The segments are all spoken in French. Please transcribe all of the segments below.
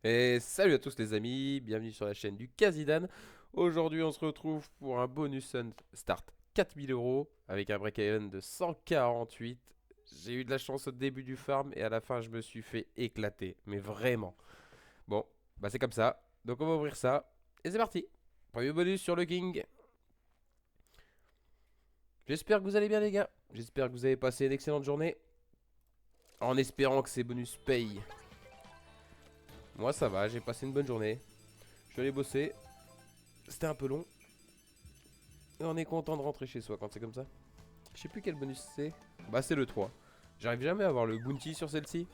Et salut à tous les amis, bienvenue sur la chaîne du Kazidan. Aujourd'hui on se retrouve pour un bonus start 4000 euros avec un break-even de 148. J'ai eu de la chance au début du farm et à la fin je me suis fait éclater, mais vraiment. Bon, bah c'est comme ça, donc on va ouvrir ça et c'est parti. Premier bonus sur le King. J'espère que vous allez bien les gars, j'espère que vous avez passé une excellente journée en espérant que ces bonus payent. Moi ça va, j'ai passé une bonne journée, je suis allé bosser, c'était un peu long. Et on est content de rentrer chez soi quand c'est comme ça. Je sais plus quel bonus c'est. Bah c'est le 3. J'arrive jamais à avoir le bounty sur celle-ci.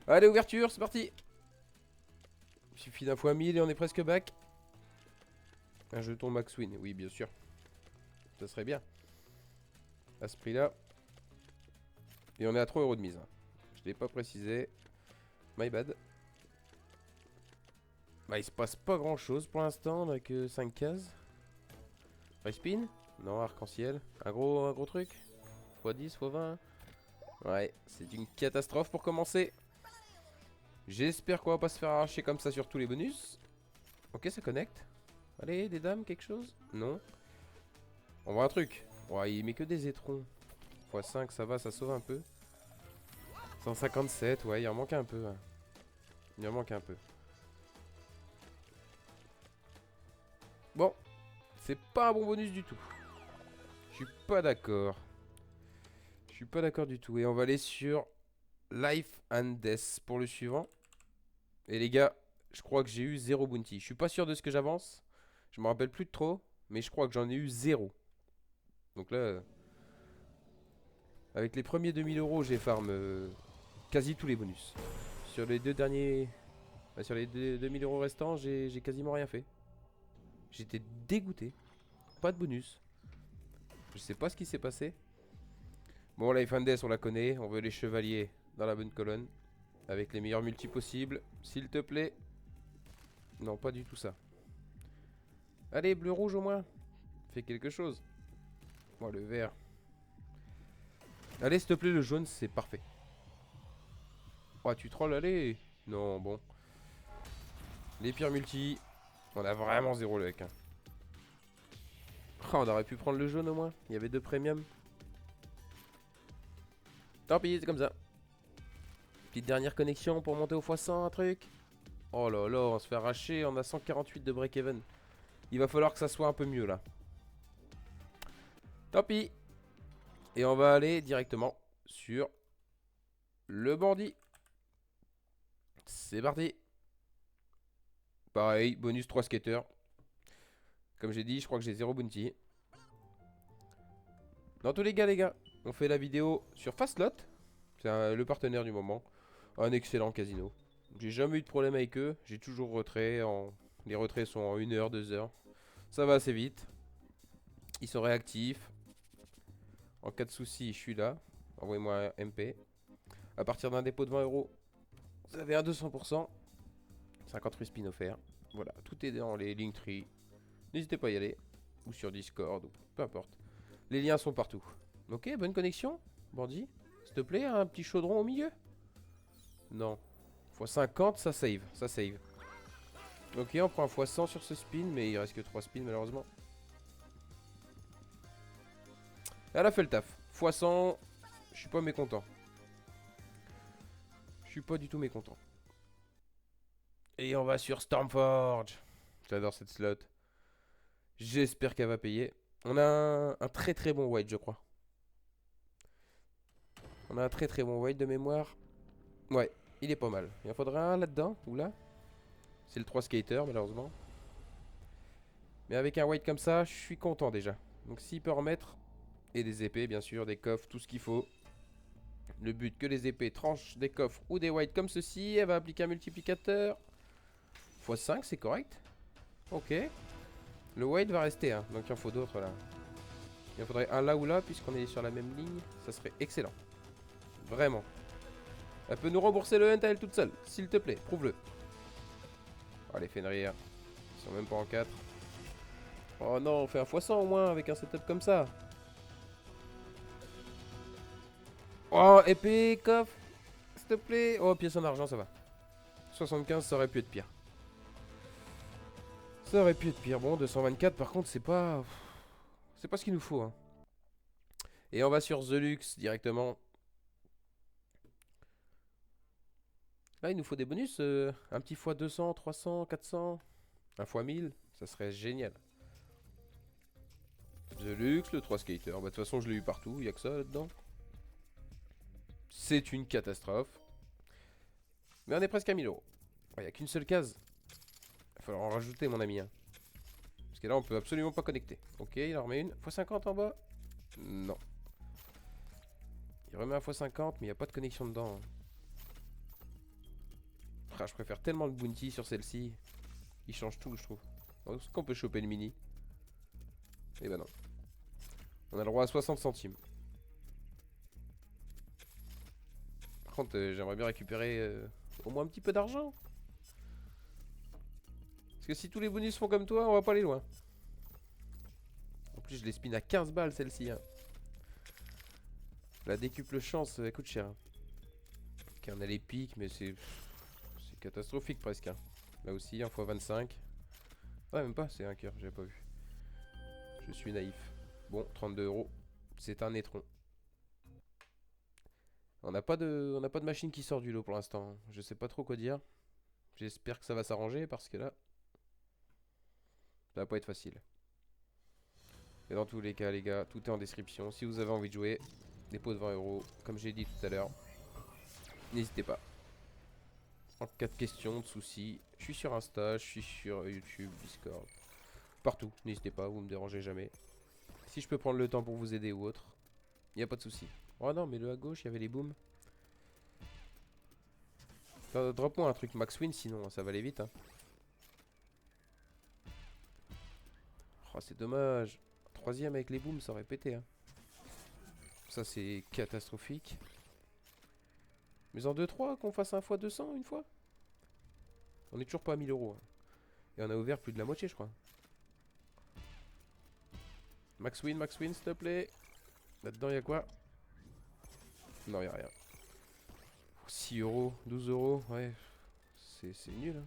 Allez, ouverture, c'est parti. Il suffit d'un fois 1000 et on est presque back. Un jeton max win, oui bien sûr. Ça serait bien. À ce prix là. Et on est à 3 euros de mise. Je l'ai pas précisé. My bad. Bah il se passe pas grand chose pour l'instant. On a que 5 cases. Respin. Non, arc-en-ciel. Un gros truc. x10, x20. Ouais, c'est une catastrophe pour commencer. J'espère qu'on va pas se faire arracher comme ça sur tous les bonus. Ok, ça connecte. Allez, des dames, quelque chose? Non. On voit un truc. Ouais, il met que des étrons. x5, ça va, ça sauve un peu. 157, ouais, il en manque un peu. Hein. Il en manque un peu. Bon, c'est pas un bon bonus du tout. Je suis pas d'accord. Je suis pas d'accord du tout. Et on va aller sur Life and Death pour le suivant. Et les gars, je crois que j'ai eu 0 bounty. Je suis pas sûr de ce que j'avance. Je me rappelle plus de trop. Mais je crois que j'en ai eu 0. Donc là, avec les premiers 2000 euros, j'ai farm quasi tous les bonus. Sur les deux derniers. Sur les 2000 euros restants, j'ai quasiment rien fait. J'étais dégoûté. Pas de bonus. Je sais pas ce qui s'est passé. Bon, Life and Death, on la connaît. On veut les chevaliers dans la bonne colonne. Avec les meilleurs multis possibles. S'il te plaît. Non, pas du tout ça. Allez, bleu-rouge au moins. Fais quelque chose. Bon, le vert. Allez, s'il te plaît, le jaune, c'est parfait. Oh, tu trolls, allez. Non, bon. Les pires multis. On a vraiment zéro luck. Hein. Oh, on aurait pu prendre le jaune au moins. Il y avait deux premiums. Tant pis, c'est comme ça. Petite dernière connexion pour monter au x100, un truc. Oh là là, on se fait arracher. On a 148 de break-even. Il va falloir que ça soit un peu mieux là. Tant pis. Et on va aller directement sur le bandit. C'est parti. Pareil, bonus 3 skaters. Comme j'ai dit, je crois que j'ai 0 bounty. Dans tous les gars, on fait la vidéo sur Fastlot. C'est le partenaire du moment. Un excellent casino. J'ai jamais eu de problème avec eux. J'ai toujours retrait. Les retraits sont en 1 heure, 2 heures. Ça va assez vite. Ils sont réactifs. En cas de souci, je suis là. Envoyez-moi un MP. À partir d'un dépôt de 20 euros, vous avez un 200%. 58 spins offerts. Voilà, tout est dans les Linktree. N'hésitez pas à y aller. Ou sur Discord, ou peu importe. Les liens sont partout. Ok, bonne connexion, bandit. S'il te plaît, un petit chaudron au milieu. Non. x50, ça save. Ça save. Ok, on prend un x100 sur ce spin, mais il reste que 3 spins malheureusement. Elle a fait le taf. x100, je suis pas mécontent. Je suis pas du tout mécontent. Et on va sur Stormforge. J'adore cette slot. J'espère qu'elle va payer. On a un très très bon white, je crois. On a un très très bon white de mémoire. Ouais, il est pas mal. Il en faudrait un là-dedans, ou là. C'est le 3 skater, malheureusement. Mais avec un white comme ça, je suis content déjà. Donc s'il peut remettre. Et des épées, bien sûr, des coffres, tout ce qu'il faut. Le but que les épées tranchent des coffres ou des whites comme ceci. Elle va appliquer un multiplicateur. x5, c'est correct. Ok. Le white va rester, hein. Donc il en faut d'autres là. Il en faudrait un là ou là, puisqu'on est sur la même ligne. Ça serait excellent. Vraiment. Elle peut nous rembourser le hunt à elle toute seule. S'il te plaît, prouve-le. Allez, Fenrir. Ils sont même pas en 4. Oh non, on fait un x100 au moins avec un setup comme ça. Oh, épée, coffre. S'il te plaît. Oh, pièce en argent, ça va. 75, ça aurait pu être pire. Ça aurait pu être pire. Bon, 224, par contre, c'est pas... C'est pas ce qu'il nous faut, hein. Et on va sur The Lux directement. Là, il nous faut des bonus. Un petit x 200, 300, 400. Un x 1000. Ça serait génial. The Lux, le 3 skater. Bah, de toute façon, je l'ai eu partout. Il n'y a que ça là-dedans. C'est une catastrophe. Mais on est presque à 1000 euros. Il n'y a qu'une seule case. Il va falloir en rajouter, mon ami, hein. Parce que là, on peut absolument pas connecter. Ok, il en remet une. x50 en bas. Non. Il remet un x50, mais il n'y a pas de connexion dedans, hein. Ah, je préfère tellement le bounty sur celle-ci. Il change tout, je trouve. Est-ce qu'on peut choper le mini? Eh ben non. On a le droit à 60 centimes. Par contre, j'aimerais bien récupérer au moins un petit peu d'argent. Parce que si tous les bonus font comme toi, on va pas aller loin. En plus, je les spin à 15 balles, celle-ci, hein. La décuple chance, elle coûte cher, hein. Ok, on a les pics, mais c'est catastrophique presque, hein. Là aussi, 1 x 25. Ouais, même pas, c'est un cœur, j'avais pas vu. Je suis naïf. Bon, 32 euros. C'est un étron. On n'a pas de machine qui sort du lot pour l'instant. Je sais pas trop quoi dire. J'espère que ça va s'arranger parce que là, ça va pas être facile. Et dans tous les cas, les gars, tout est en description. Si vous avez envie de jouer, dépôt de 20 euros, comme j'ai dit tout à l'heure. N'hésitez pas. En cas de questions, de soucis, je suis sur Insta, je suis sur YouTube, Discord. Partout, n'hésitez pas, vous me dérangez jamais. Si je peux prendre le temps pour vous aider ou autre, il n'y a pas de souci. Oh non, mais le à gauche, il y avait les booms. Drop-moi un truc Max Win, sinon ça va aller vite, hein. Oh, c'est dommage. Troisième avec les booms, ça aurait pété, hein. Ça, c'est catastrophique. Mais en 2-3, qu'on fasse un x 200 une fois. On est toujours pas à 1000 euros, hein. Et on a ouvert plus de la moitié, je crois. Max Win, s'il te plaît. Là-dedans, il y a quoi? Non, il y a rien. 6 euros, 12 euros, ouais. C'est nul, hein.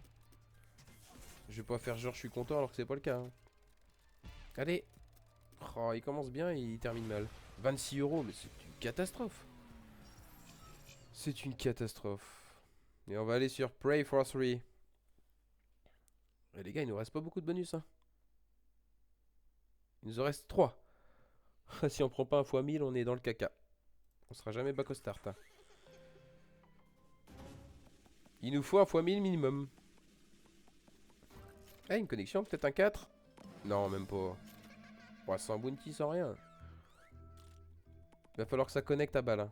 Je vais pas faire genre je suis content alors que c'est pas le cas, hein. Allez. Oh, il commence bien et il termine mal. 26 euros, mais c'est une catastrophe. C'est une catastrophe. Et on va aller sur Pray for 3. Et les gars, il nous reste pas beaucoup de bonus, hein. Il nous en reste 3. Si on prend pas un x 1000, on est dans le caca. On sera jamais back au start, hein. Il nous faut un x 1000 minimum. Ah, une connexion, peut-être un 4. Non, même pas. Ouais, sans bounty, sans rien. Il va falloir que ça connecte à balle, hein.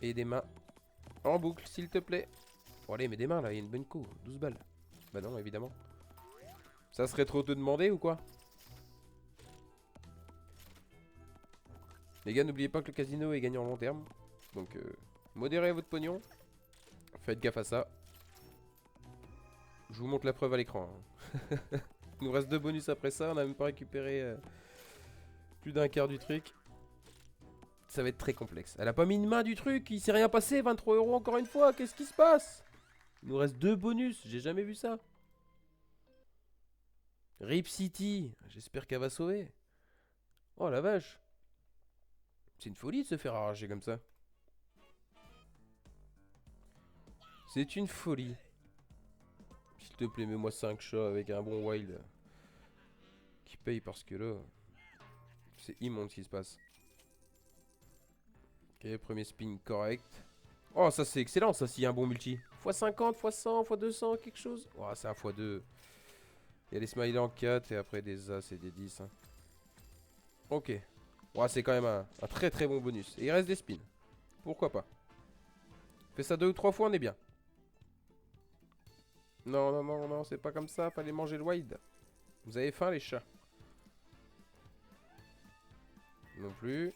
Et des mains en boucle, s'il te plaît. Bon, allez, mets des mains là, il y a une bonne coup. 12 balles. Bah non, évidemment. Ça serait trop te demander ou quoi? Les gars, n'oubliez pas que le casino est gagnant en long terme. Donc, modérez votre pognon. Faites gaffe à ça. Je vous montre la preuve à l'écran, hein. Il nous reste 2 bonus après ça. On n'a même pas récupéré plus d'un quart du truc. Ça va être très complexe. Elle a pas mis une main du truc. Il s'est rien passé. 23 euros encore une fois. Qu'est-ce qui se passe? Il nous reste 2 bonus. J'ai jamais vu ça. Rip City. J'espère qu'elle va sauver. Oh la vache. C'est une folie de se faire arracher comme ça. C'est une folie. S'il te plaît, mets-moi 5 chats avec un bon wild. Qui paye parce que là... C'est immonde ce qui se passe. Ok, premier spin correct. Oh, ça c'est excellent, ça, s'il y a un bon multi. x50, x100, x200, quelque chose. Oh, c'est un x2. Il y a des smileys en 4 et après des As et des 10, hein. Ok. Oh, c'est quand même un très très bon bonus. Et il reste des spins. Pourquoi pas. Fais ça 2 ou 3 fois, on est bien. Non, non, non, non, c'est pas comme ça. Fallait manger le wild. Vous avez faim, les chats? Non plus.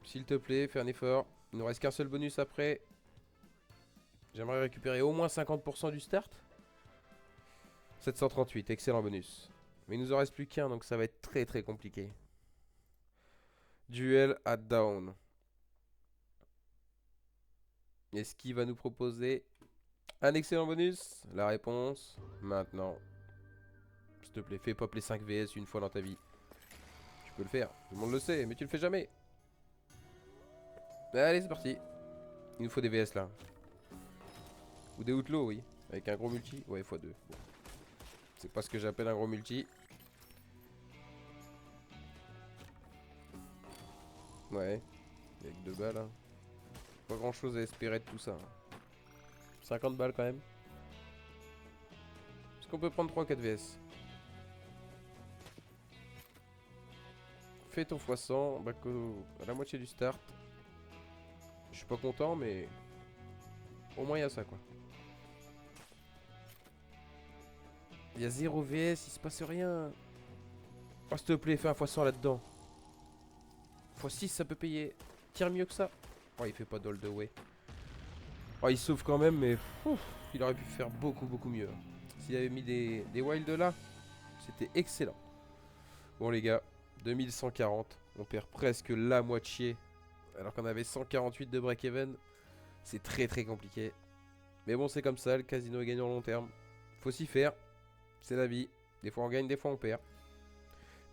S'il te plaît, fais un effort. Il ne nous reste qu'un seul bonus après. J'aimerais récupérer au moins 50% du start. 738, excellent bonus. Mais il nous en reste plus qu'un, donc ça va être très très compliqué. Duel à down. Est-ce qu'il va nous proposer Un excellent bonus. La réponse, maintenant. S'il te plaît, fais pop les 5 VS une fois dans ta vie. Tu peux le faire, tout le monde le sait, mais tu le fais jamais. Allez, c'est parti. Il nous faut des VS là. Ou des outlaws, oui. Avec un gros multi. Ouais, x2. Bon. C'est pas ce que j'appelle un gros multi. Ouais. Avec 2 balles. Hein. Pas grand chose à espérer de tout ça. 50 balles quand même. Est-ce qu'on peut prendre 3-4 VS? Fais ton x100. Bako à la moitié du start. Je suis pas content, mais au moins il y a ça quoi. Il y a 0 VS, il se passe rien. Oh s'il te plaît, fais un x100 là-dedans. x6 ça peut payer. Tire mieux que ça. Oh il fait pas d'all the way. Oh il sauve quand même mais il aurait pu faire beaucoup mieux. S'il avait mis des wilds là, c'était excellent. Bon les gars, 2140. On perd presque la moitié. Alors qu'on avait 148 de break-even. C'est très compliqué. Mais bon c'est comme ça, le casino est gagnant long terme. Faut s'y faire. C'est la vie. Des fois on gagne, des fois on perd.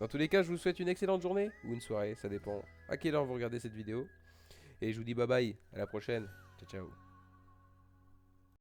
Dans tous les cas, je vous souhaite une excellente journée ou une soirée, ça dépend à quelle heure vous regardez cette vidéo. Et je vous dis bye bye, à la prochaine. Ciao ciao.